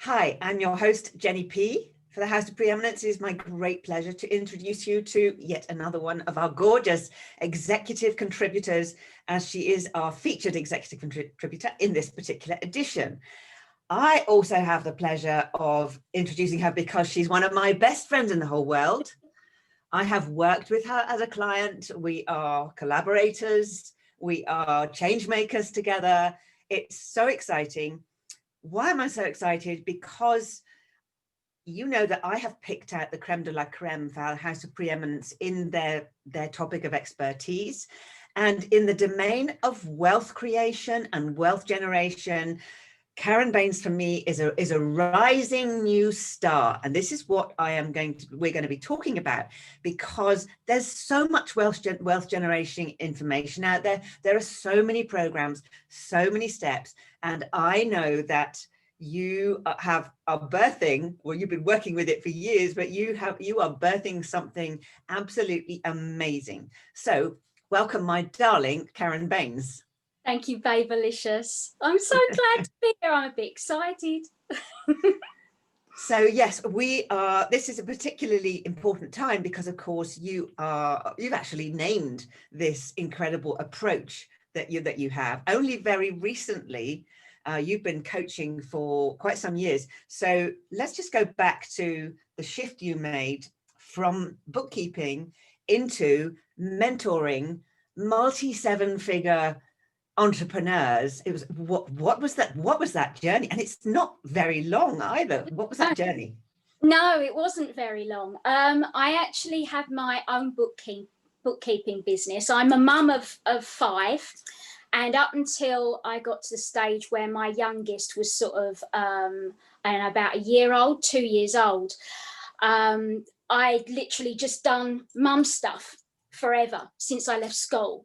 Hi, I'm your host, Jenny P. For the House of Preeminence. It is my great pleasure to introduce you to yet another one of our gorgeous executive contributors, as she is our featured executive contributor in this particular edition. I also have the pleasure of introducing her because she's one of my best friends in the whole world. I have worked with her as a client. We are collaborators. We are change makers together. It's so exciting. Why am I so excited? Because you know that I have picked out the creme de la creme for our House of Preeminence in their topic of expertise. And in the domain of wealth creation and wealth generation, Karen BAINES for me is a rising new star. And this is what we're going to be talking about, because there's so much wealth generation information out there. There are so many programs, so many steps. And I know that you are birthing, well, you've been working with it for years, but you are birthing something absolutely amazing. So welcome, my darling Karen BAINES. Thank you, Babelicious. I'm so glad to be here. I'm a bit excited. So yes, this is a particularly important time because, of course, you've actually named this incredible approach that you have. Only very recently, you've been coaching for quite some years. So let's just go back to the shift you made from bookkeeping into mentoring multi-seven-figure entrepreneurs. It was what was that journey? And it's not very long either. What was that journey? No, it wasn't very long. I actually had my own bookkeeping business. I'm a mum of 5. And up until I got to the stage where my youngest was sort of about a year old, 2 years old, I literally just done mum stuff forever since I left school.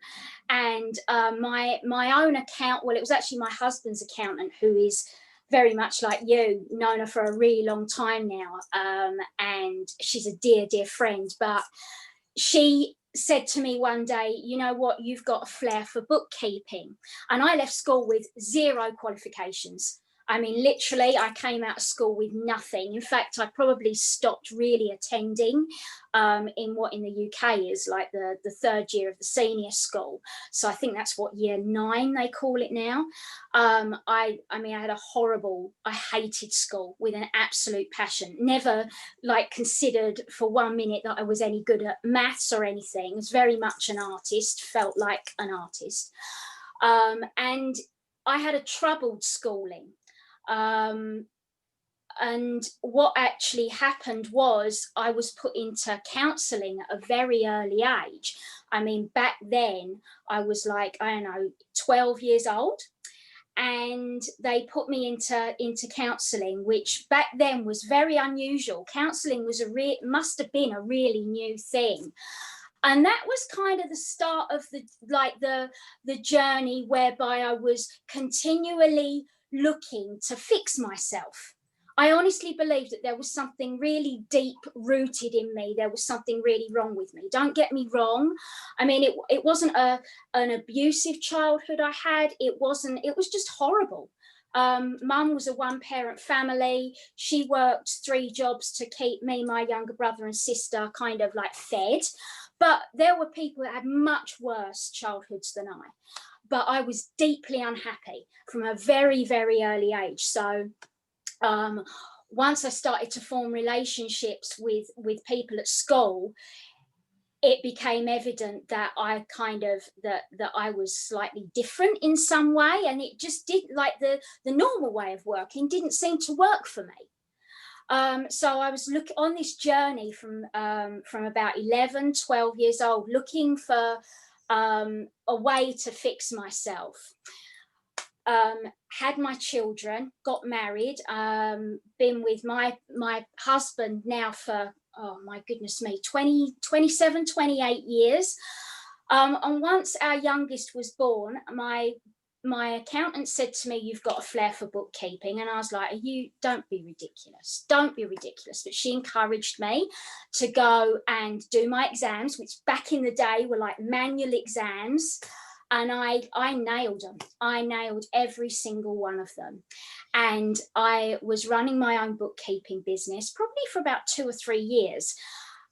And my own account, well, it was actually my husband's accountant, who is very much like you, known her for a really long time now. And she's a dear, dear friend. But she said to me one day, you know what, you've got a flair for bookkeeping. And I left school with 0 qualifications. I mean, literally, I came out of school with nothing. In fact, I probably stopped really attending in what in the UK is like the 3rd year of the senior school. So I think that's what, year 9 they call it now. I mean, I hated school with an absolute passion. Never like considered for 1 minute that I was any good at maths or anything. I was very much an artist, felt like an artist. And I had a troubled schooling. And what actually happened was I was put into counselling at a very early age. I mean, back then I was like, I don't know, 12 years old. And they put me into counselling, which back then was very unusual. Counselling was must have been a really new thing. And that was kind of the start of the journey whereby I was continually looking to fix myself. I honestly believed that there was something really deep rooted in me. There was something really wrong with me. Don't get me wrong. I mean, it wasn't an abusive childhood I had. It was just horrible. Mum was a 1-parent family. She worked 3 jobs to keep me, my younger brother and sister kind of like fed. But there were people that had much worse childhoods than I. But I was deeply unhappy from a very, very early age. So once I started to form relationships with people at school, it became evident that I that I was slightly different in some way, and it just did, like the normal way of working didn't seem to work for me. So I was on this journey from about 11, 12 years old, looking for a way to fix myself. Had my children, got married, been with my husband now for, oh my goodness me, 27, 28 years. And once our youngest was born, my accountant said to me, you've got a flair for bookkeeping. And I was like, don't be ridiculous. Don't be ridiculous. But she encouraged me to go and do my exams, which back in the day were like manual exams. And I nailed them. I nailed every single one of them. And I was running my own bookkeeping business probably for about 2 or 3 years.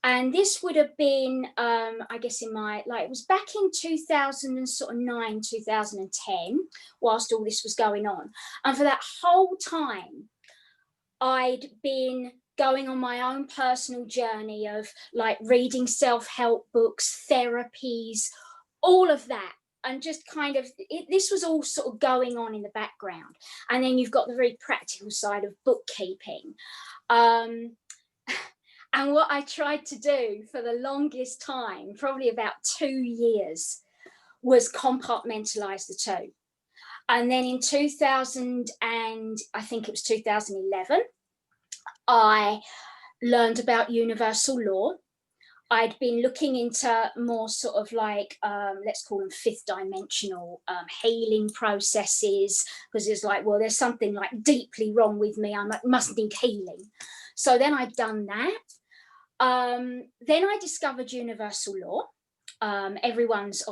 And this would have been, I guess, in my, like, it was back in 2009, 2010, whilst all this was going on. And for that whole time, I'd been going on my own personal journey of like reading self-help books, therapies, all of that. And just kind of, this was all sort of going on in the background. And then you've got the very practical side of bookkeeping. And what I tried to do for the longest time, probably about 2 years, was compartmentalize the two. And then in 2000, and I think it was 2011, I learned about universal law. I'd been looking into more sort of like, let's call them fifth dimensional healing processes, because it's like, well, there's something like deeply wrong with me. I must need healing. So then I'd done that. Then I discovered universal law. Everyone's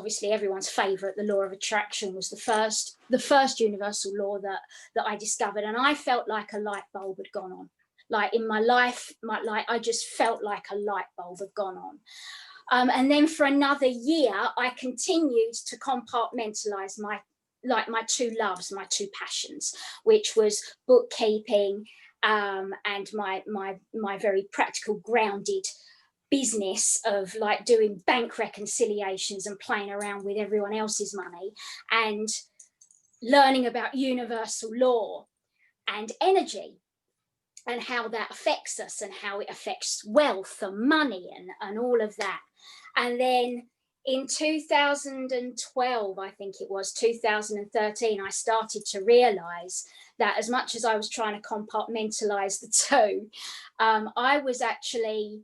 favorite, the law of attraction, was the first universal law that I discovered. And I felt like a light bulb had gone on. Like in my life, I just felt like a light bulb had gone on. And then for another year, I continued to compartmentalize my two loves, my two passions, which was bookkeeping and my very practical, grounded business of like doing bank reconciliations and playing around with everyone else's money, and learning about universal law and energy, and how that affects us and how it affects wealth and money and all of that. And then in 2012, I think it was 2013, I started to realize that as much as I was trying to compartmentalize the two, I was actually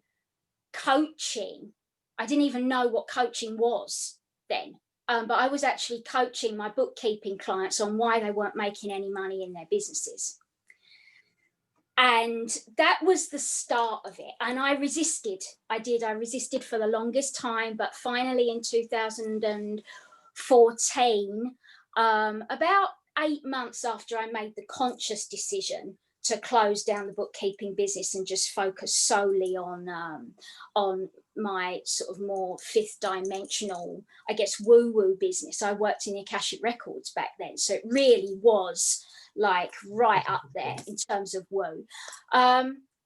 coaching. I didn't even know what coaching was then, but I was actually coaching my bookkeeping clients on why they weren't making any money in their businesses. And that was the start of it. And I resisted. I resisted for the longest time. But finally in 2014, about 8 months after I made the conscious decision to close down the bookkeeping business and just focus solely on my sort of more fifth dimensional, I guess, woo-woo business. I worked in the Akashic Records back then. So it really was like right up there in terms of woo.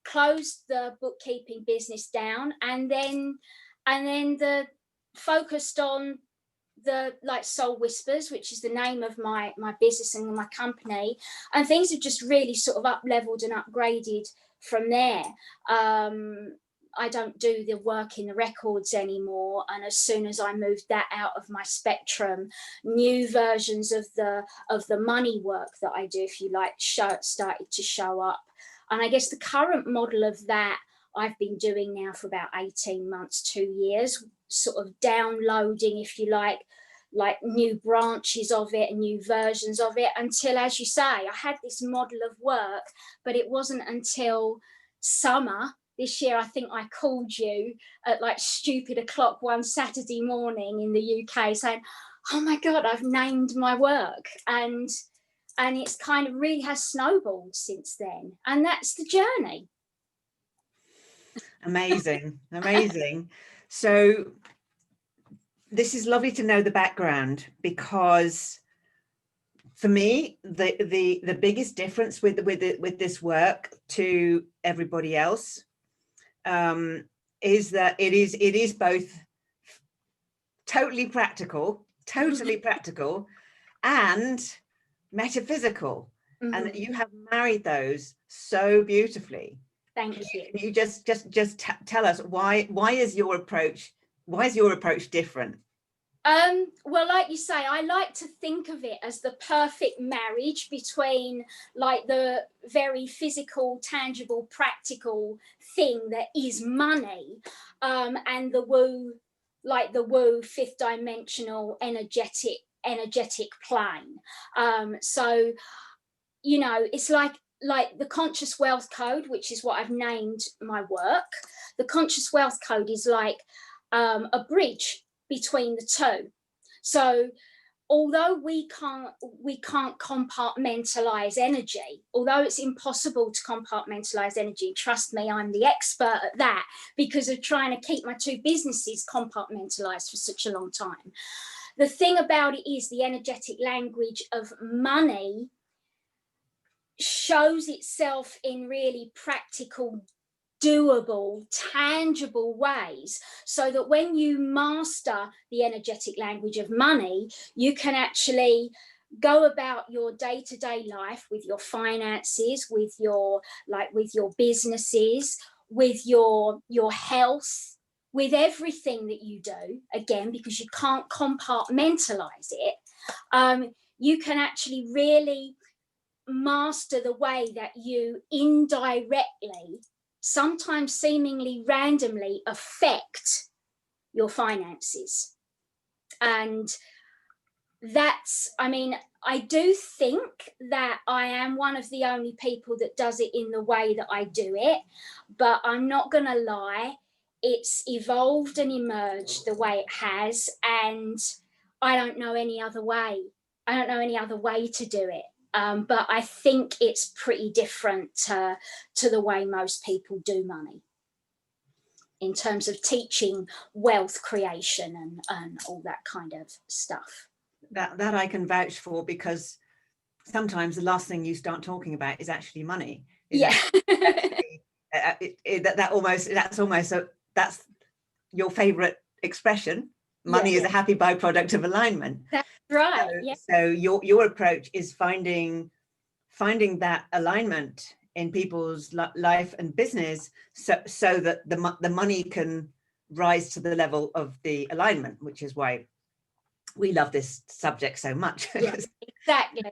Closed the bookkeeping business down, and then the focused on the like Soul Whispers, which is the name of my business and my company, and things have just really sort of up leveled and upgraded from there. I don't do the work in the records anymore, and as soon as I moved that out of my spectrum, new versions of the money work that I do, if you like, started to show up. And I guess the current model of that I've been doing now for about 18 months, 2 years, sort of downloading, if you like new branches of it and new versions of it, until, as you say, I had this model of work, but it wasn't until summer this year, I think I called you at like stupid o'clock one Saturday morning in the UK saying, oh my God, I've named my work. And it's kind of really has snowballed since then. And that's the journey. Amazing, amazing. So this is lovely to know the background, because for me, the biggest difference with this work to everybody else is that it is both totally practical and metaphysical, and you have married those so beautifully. Thank you. You just tell us why is your approach different? Well, like you say, I like to think of it as the perfect marriage between like the very physical, tangible, practical thing that is money, and the woo, like the woo fifth dimensional energetic plane. So, you know, it's like the conscious wealth code, which is what I've named my work. The conscious wealth code is like a bridge between the two. So although we can't compartmentalize energy, although it's impossible to compartmentalize energy, trust me, I'm the expert at that because of trying to keep my two businesses compartmentalized for such a long time. The thing about it is the energetic language of money shows itself in really practical, doable, tangible ways, so that when you master the energetic language of money, you can actually go about your day-to-day life with your finances, with your businesses, with your health, with everything that you do, again, because you can't compartmentalize it. You can actually really master the way that you indirectly, sometimes seemingly randomly, affect your finances. And that's, I mean, I do think that I am one of the only people that does it in the way that I do it, but I'm not gonna lie, it's evolved and emerged the way it has, and I don't know any other way. I don't know any other way to do it. But I think it's pretty different to the way most people do money in terms of teaching wealth creation and all that kind of stuff. That I can vouch for, because sometimes the last thing you start talking about is actually money. That's your favorite expression. Money is a happy byproduct of alignment. That's right. So your approach is finding that alignment in people's life and business, so that the money can rise to the level of the alignment, which is why we love this subject so much. Exactly.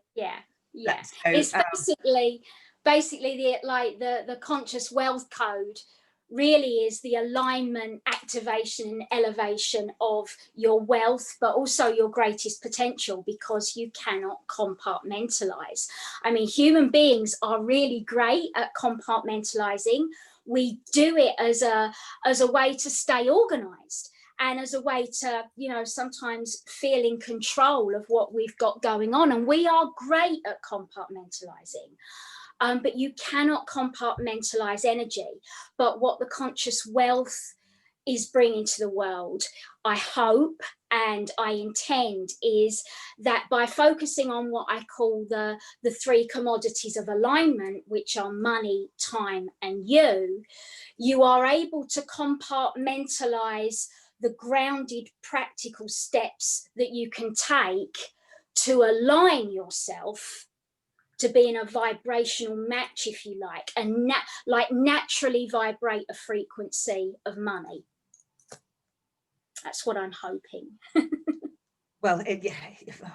So, it's basically the conscious wealth code really is the alignment, activation and elevation of your wealth, but also your greatest potential, because you cannot compartmentalize. I mean, human beings are really great at compartmentalizing. We do it as a way to stay organized, and as a way to, sometimes feel in control of what we've got going on. And we are great at compartmentalizing. But you cannot compartmentalize energy. But what the conscious wealth is bringing to the world, I hope and I intend, is that by focusing on what I call the three commodities of alignment, which are money, time, and you are able to compartmentalize the grounded practical steps that you can take to align yourself to be in a vibrational match, if you like, and naturally vibrate a frequency of money. That's what I'm hoping. Well,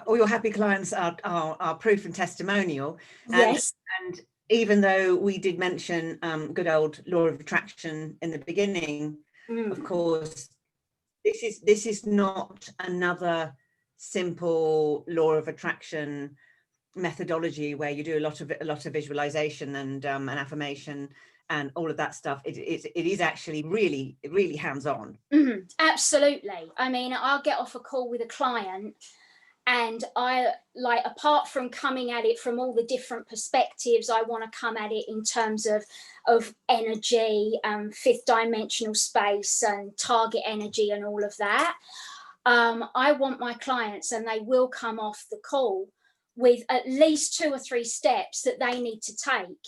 all your happy clients are proof and testimonial. Yes. And even though we did mention good old law of attraction in the beginning, of course, this is not another simple law of attraction methodology where you do a lot of visualization and an affirmation and all of that stuff. It is actually really hands-on. Absolutely. I mean, I'll get off a call with a client, and apart from coming at it from all the different perspectives, I want to come at it in terms of energy, fifth dimensional space and target energy and all of that. I want my clients, and they will come off the call with at least 2 or 3 steps that they need to take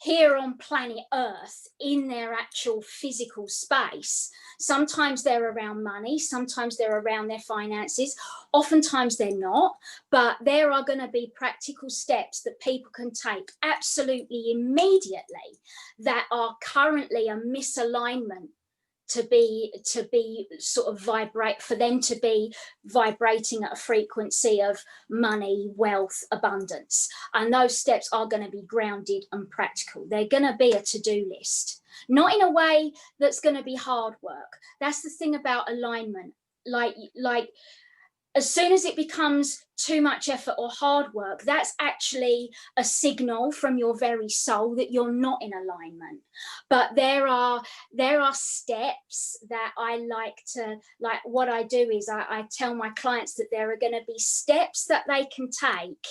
here on planet Earth in their actual physical space. Sometimes they're around money, sometimes they're around their finances, oftentimes they're not, but there are going to be practical steps that people can take absolutely immediately that are currently a misalignment to be sort of vibrate, for them to be vibrating at a frequency of money, wealth, abundance. And those steps are going to be grounded and practical. They're going to be a to-do list, not in a way that's going to be hard work. That's the thing about alignment. Like as soon as it becomes too much effort or hard work, that's actually a signal from your very soul that you're not in alignment. But there are steps that I like to, like what I do is I tell my clients that there are going to be steps that they can take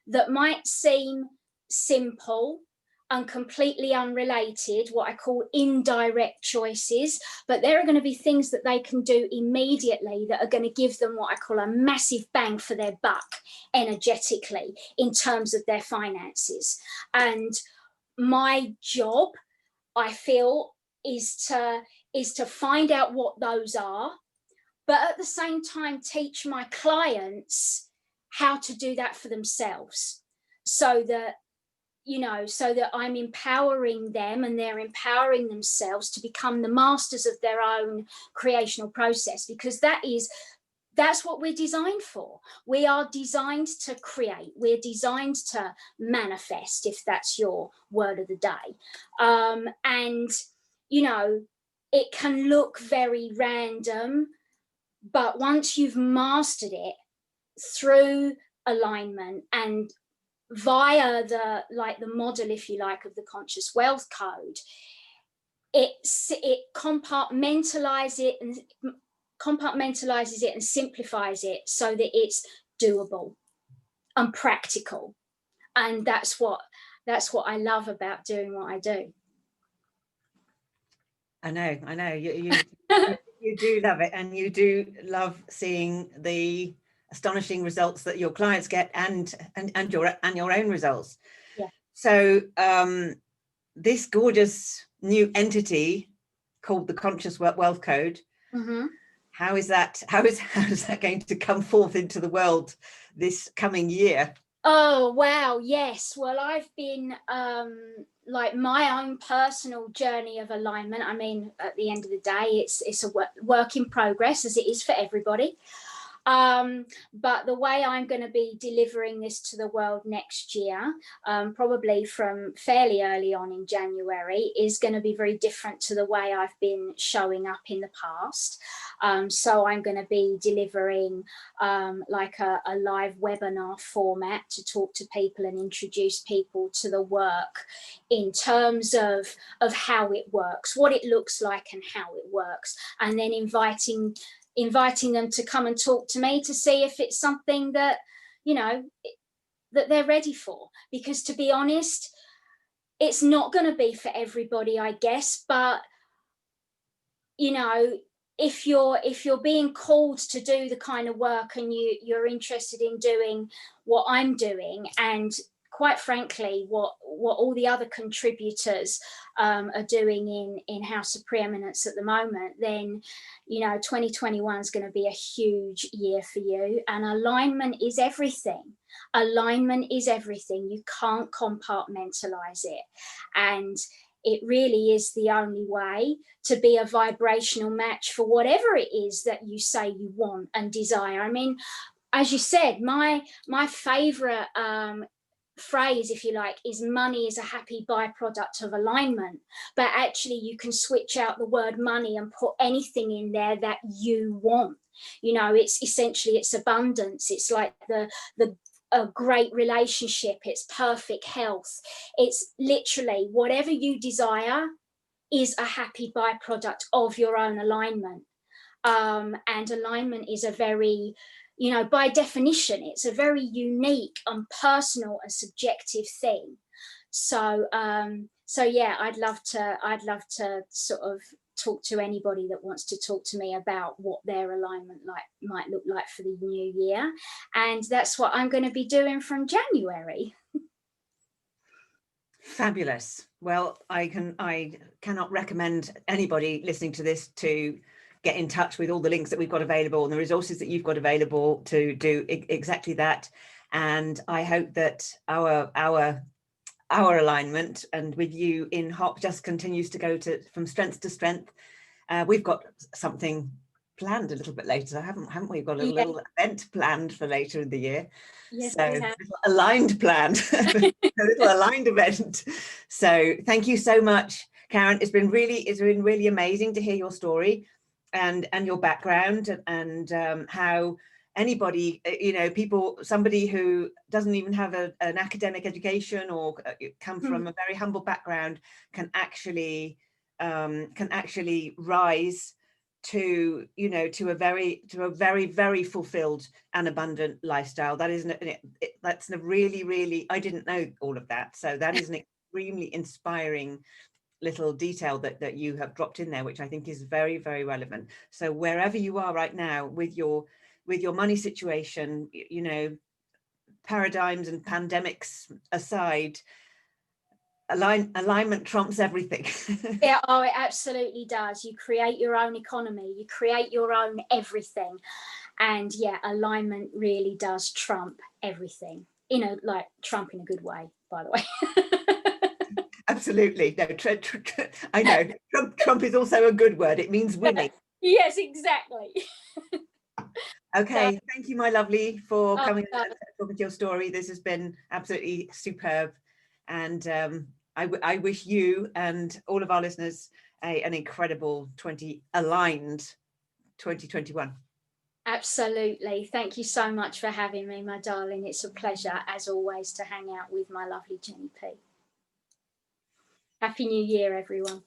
that might seem simple and completely unrelated, what I call indirect choices, but there are going to be things that they can do immediately that are going to give them what I call a massive bang for their buck energetically in terms of their finances. And my job, I feel, is to find out what those are, but at the same time teach my clients how to do that for themselves, so that I'm empowering them and they're empowering themselves to become the masters of their own creational process, because that's what we're designed for. We are designed to create. We're designed to manifest, if that's your word of the day. And, it can look very random, but once you've mastered it through alignment and via the model, if you like, of the conscious wealth code, it compartmentalizes it and simplifies it so that it's doable and practical. And that's what I love about doing what I do. I know you you do love it, and you do love seeing the astonishing results that your clients get and your own results. Yeah. So this gorgeous new entity called the Conscious Wealth Code, mm-hmm. how is that going to come forth into the world this coming year? Oh wow, yes. Well, I've been my own personal journey of alignment. I mean, at the end of the day, it's a work in progress, as it is for everybody. But the way I'm going to be delivering this to the world next year, probably from fairly early on in January, is going to be very different to the way I've been showing up in the past. So I'm going to be delivering like a live webinar format to talk to people and introduce people to the work in terms of how it works, what it looks like and how it works, and then inviting them to come and talk to me to see if it's something that, that they're ready for. Because to be honest, it's not going to be for everybody, I guess. But, if you're being called to do the kind of work and you're interested in doing what I'm doing, and quite frankly, what all the other contributors are doing in House of Preeminence at the moment, then 2021 is going to be a huge year for you. And alignment is everything. Alignment is everything. You can't compartmentalize it, and it really is the only way to be a vibrational match for whatever it is that you say you want and desire. I mean, as you said, my favorite phrase, if you like, is money is a happy byproduct of alignment. But actually you can switch out the word money and put anything in there that you want. It's essentially, it's abundance. It's like a great relationship. It's perfect health. It's literally whatever you desire is a happy byproduct of your own alignment. And alignment is a very, by definition, it's a very unique and personal and subjective thing. So yeah, I'd love to sort of talk to anybody that wants to talk to me about what their alignment might look like for the new year. And that's what I'm going to be doing from January. Fabulous. Well, I cannot recommend anybody listening to this to get in touch with all the links that we've got available and the resources that you've got available to do exactly that. And I hope that our alignment, and with you in HOP, just continues to go from strength to strength. We've got something planned a little bit later, haven't we? We've got a little event planned for later in the year. Yes, so aligned planned, a little aligned event. So thank you so much, Karen. It's been really amazing to hear your story and your background, and how anybody, somebody who doesn't even have an academic education or come from a very humble background can actually rise to a very, very fulfilled and abundant lifestyle. That isn't that's a really, I didn't know all of that, so that is an extremely inspiring little detail that you have dropped in there, which I think is very, very relevant. So wherever you are right now with your money situation, paradigms and pandemics aside, alignment trumps everything. Yeah, oh, it absolutely does. You create your own economy, you create your own everything. And yeah, alignment really does trump everything, like Trump in a good way, by the way. Absolutely. No, I know. Trump is also a good word. It means winning. Yes, exactly. Okay. Thank you, my lovely, for coming Oh, and talking to your story. This has been absolutely superb. And I wish you and all of our listeners an incredible aligned 2021. Absolutely. Thank you so much for having me, my darling. It's a pleasure, as always, to hang out with my lovely Jenny P. Happy New Year, everyone.